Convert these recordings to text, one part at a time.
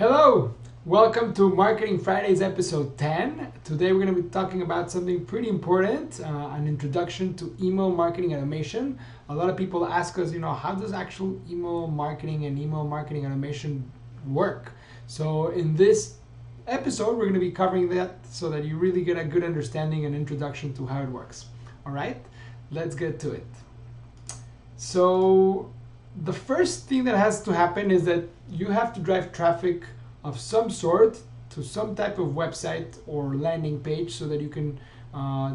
Hello, welcome to Marketing Fridays episode 10. Today we're going to be talking about something pretty important, an introduction to email marketing automation. A lot of people ask us, how does actual email marketing and email marketing automation work? So in this episode, we're going to be covering that so that you really get a good understanding and introduction to how it works. All right, let's get to it. So the first thing that has to happen is that you have to drive traffic of some sort to some type of website or landing page so that you can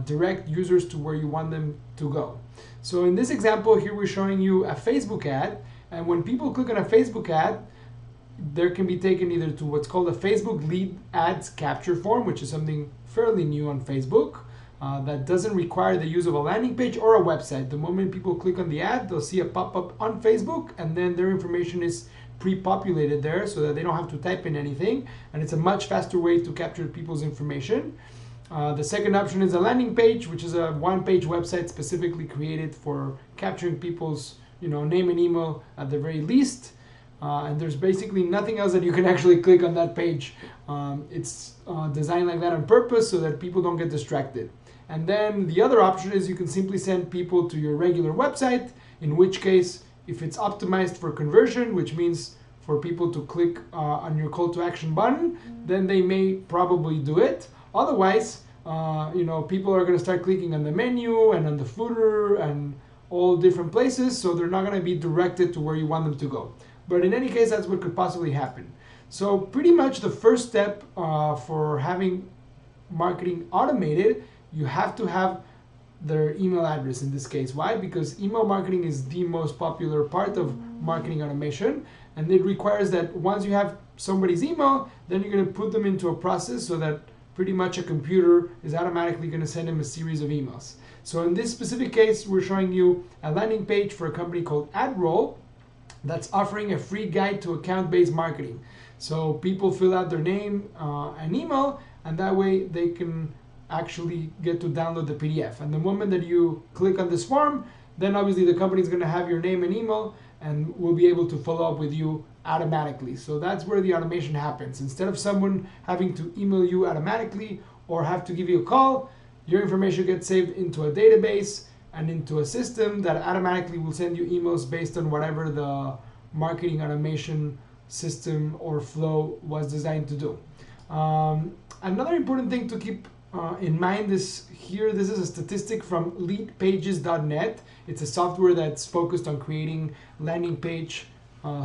direct users to where you want them to go. So in this example here, we're showing you a Facebook ad, and when people click on a Facebook ad, there can be taken either to what's called a Facebook lead ads capture form, which is something fairly new on Facebook. That doesn't require the use of a landing page or a website. The moment people click on the ad, they'll see a pop-up on Facebook, and then their information is pre-populated there so that they don't have to type in anything, and it's a much faster way to capture people's information. The second option is a landing page, which is a one-page website specifically created for capturing people's name and email at the very least. And there's basically nothing else that you can actually click on that page. It's designed like that on purpose so that people don't get distracted. And then the other option is you can simply send people to your regular website, in which case, if it's optimized for conversion, which means for people to click on your call to action button, then they may probably do it. Otherwise, people are going to start clicking on the menu and on the footer and all different places, so they're not going to be directed to where you want them to go. But in any case, that's what could possibly happen. So pretty much the first step for having marketing automated, you have to have their email address in this case. Why? Because email marketing is the most popular part of marketing automation, and it requires that once you have somebody's email, then you're going to put them into a process so that pretty much a computer is automatically going to send them a series of emails. So in this specific case, we're showing you a landing page for a company called AdRoll that's offering a free guide to account-based marketing. So people fill out their name and email, and that way they can actually get to download the PDF. And the moment that you click on this form, then obviously the company is going to have your name and email and will be able to follow up with you automatically. So that's where the automation happens. Instead of someone having to email you automatically or have to give you a call, your information gets saved into a database and into a system that automatically will send you emails based on whatever the marketing automation system or flow was designed to do. Another important thing to keep in mind is here, this is a statistic from leadpages.net. It's a software that's focused on creating landing page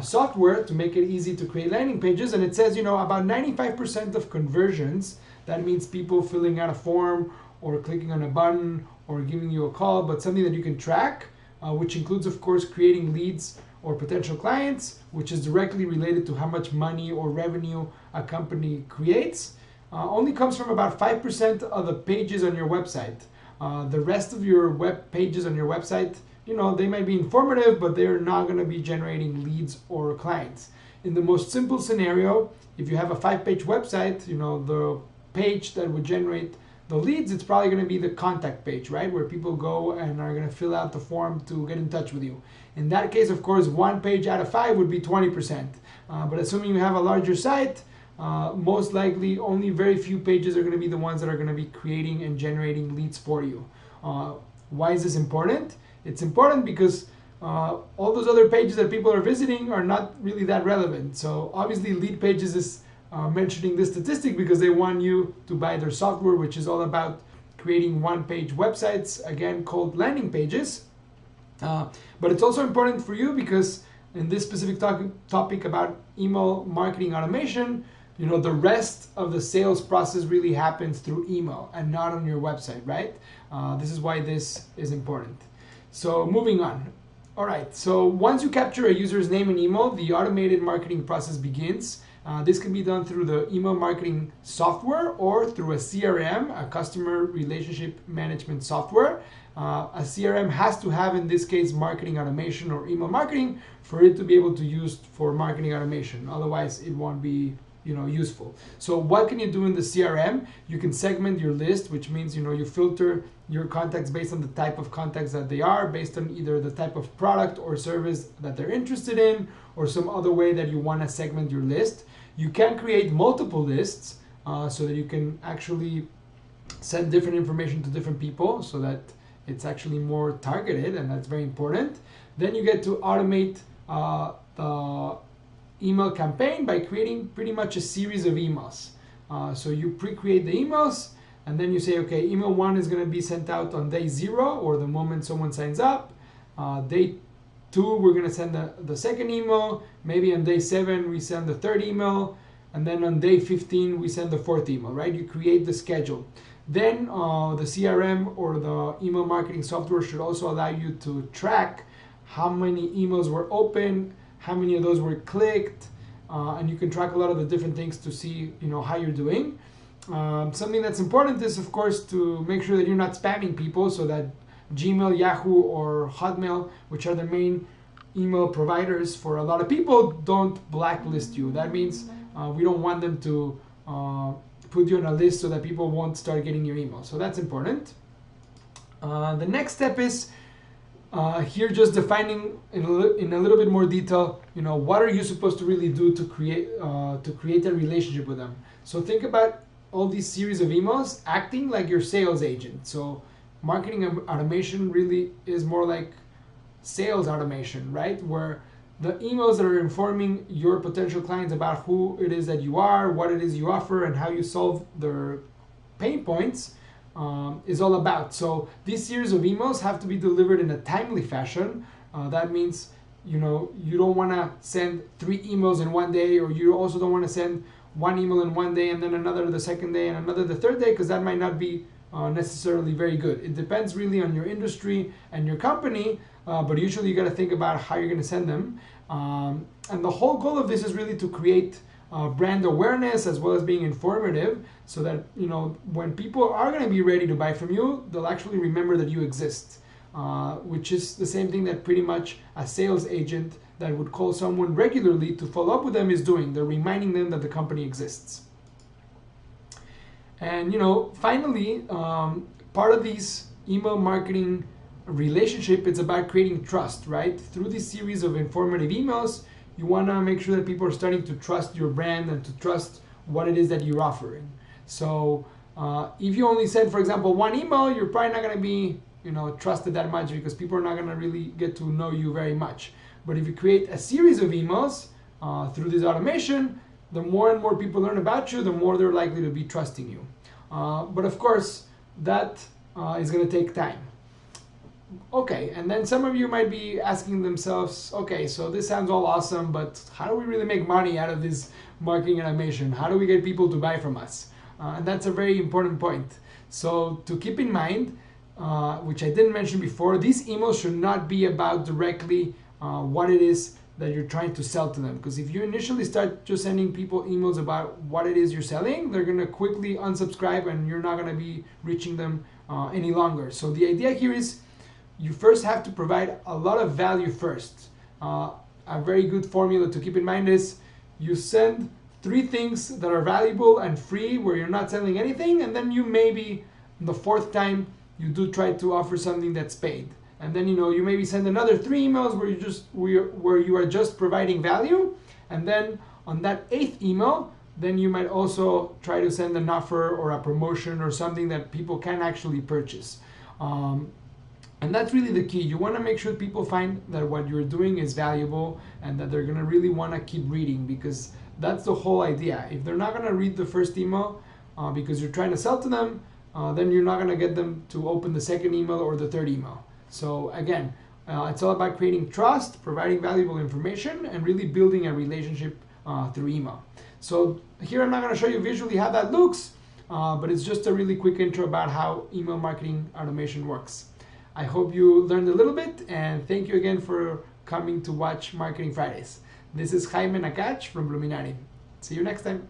software to make it easy to create landing pages. And it says, about 95% of conversions, that means people filling out a form or clicking on a button or giving you a call, but something that you can track, which includes, of course, creating leads or potential clients, which is directly related to how much money or revenue a company creates. Only comes from about 5% of the pages on your website. The rest of your web pages on your website, they might be informative, but they're not going to be generating leads or clients. In the most simple scenario, if you have a 5-page website, the page that would generate the leads, it's probably going to be the contact page, right? Where people go and are going to fill out the form to get in touch with you. In that case, of course, 1 page out of 5 would be 20%. But assuming you have a larger site, most likely only very few pages are going to be the ones that are going to be creating and generating leads for you. Why is this important? It's important because all those other pages that people are visiting are not really that relevant. So obviously Lead Pages is mentioning this statistic because they want you to buy their software, which is all about creating one-page websites, again called landing pages. But it's also important for you because in this specific topic about email marketing automation, the rest of the sales process really happens through email and not on your website, right? This is why this is important. So moving on. All right, so once you capture a user's name and email, the automated marketing process begins. This can be done through the email marketing software or through a CRM, a customer relationship management software. A CRM has to have, in this case, marketing automation or email marketing for it to be able to use for marketing automation. Otherwise, it won't be useful. So what can you do in the CRM? You can segment your list, which means you filter your contacts based on the type of contacts that they are, based on either the type of product or service that they're interested in, or some other way that you want to segment your list. You can create multiple lists so that you can actually send different information to different people so that it's actually more targeted, and that's very important. Then you get to automate the email campaign by creating pretty much a series of emails. So you pre-create the emails, and then you say, okay, email 1 is going to be sent out on day 0, or the moment someone signs up. Day 2, we're going to send the second email. Maybe on day 7, we send the third email. And then on day 15, we send the fourth email, right? You create the schedule. Then the CRM or the email marketing software should also allow you to track how many emails were open, how many of those were clicked, and you can track a lot of the different things to see, how you're doing. Something that's important is, of course, to make sure that you're not spamming people, so that Gmail, Yahoo, or Hotmail, which are the main email providers for a lot of people, don't blacklist you. That means we don't want them to put you on a list so that people won't start getting your email. So that's important. The next step is here just defining in a little bit more detail, what are you supposed to really do to create a relationship with them. So think about all these series of emails acting like your sales agent. So marketing automation really is more like sales automation, right? Where the emails that are informing your potential clients about who it is that you are, what it is you offer, and how you solve their pain points is all about. So these series of emails have to be delivered in a timely fashion. That means, you don't want to send 3 emails in one day, or you also don't want to send 1 email in one day and then another the second day and another the third day, because that might not be necessarily very good. It depends really on your industry and your company, but usually you got to think about how you're going to send them. And the whole goal of this is really to create brand awareness as well as being informative, so that when people are going to be ready to buy from you, they'll actually remember that you exist, which is the same thing that pretty much a sales agent that would call someone regularly to follow up with them is doing. They're reminding them that the company exists. And finally, part of these email marketing relationship, it's about creating trust, right? Through this series of informative emails, you want to make sure that people are starting to trust your brand and to trust what it is that you're offering. So if you only send, for example, 1 email, you're probably not going to be trusted that much, because people are not going to really get to know you very much. But if you create a series of emails through this automation, the more and more people learn about you, the more they're likely to be trusting you. But of course, that is going to take time. Okay, and then some of you might be asking themselves, okay, so this sounds all awesome, but how do we really make money out of this marketing automation? How do we get people to buy from us? And that's a very important point. So to keep in mind, which I didn't mention before, these emails should not be about directly what it is that you're trying to sell to them. Because if you initially start just sending people emails about what it is you're selling, they're going to quickly unsubscribe and you're not going to be reaching them any longer. So the idea here is you first have to provide a lot of value first. A very good formula to keep in mind is you send 3 things that are valuable and free where you're not selling anything, and then you maybe the 4th time you do try to offer something that's paid. And then you maybe send another 3 emails where you are just providing value, and then on that 8th email, then you might also try to send an offer or a promotion or something that people can actually purchase. And that's really the key. You want to make sure people find that what you're doing is valuable and that they're going to really want to keep reading, because that's the whole idea. If they're not going to read the first email because you're trying to sell to them, then you're not going to get them to open the second email or the third email. So again, it's all about creating trust, providing valuable information, and really building a relationship through email. So here I'm not going to show you visually how that looks, but it's just a really quick intro about how email marketing automation works. I hope you learned a little bit, and thank you again for coming to watch Marketing Fridays. This is Jaime Nakach from Bluminati. See you next time.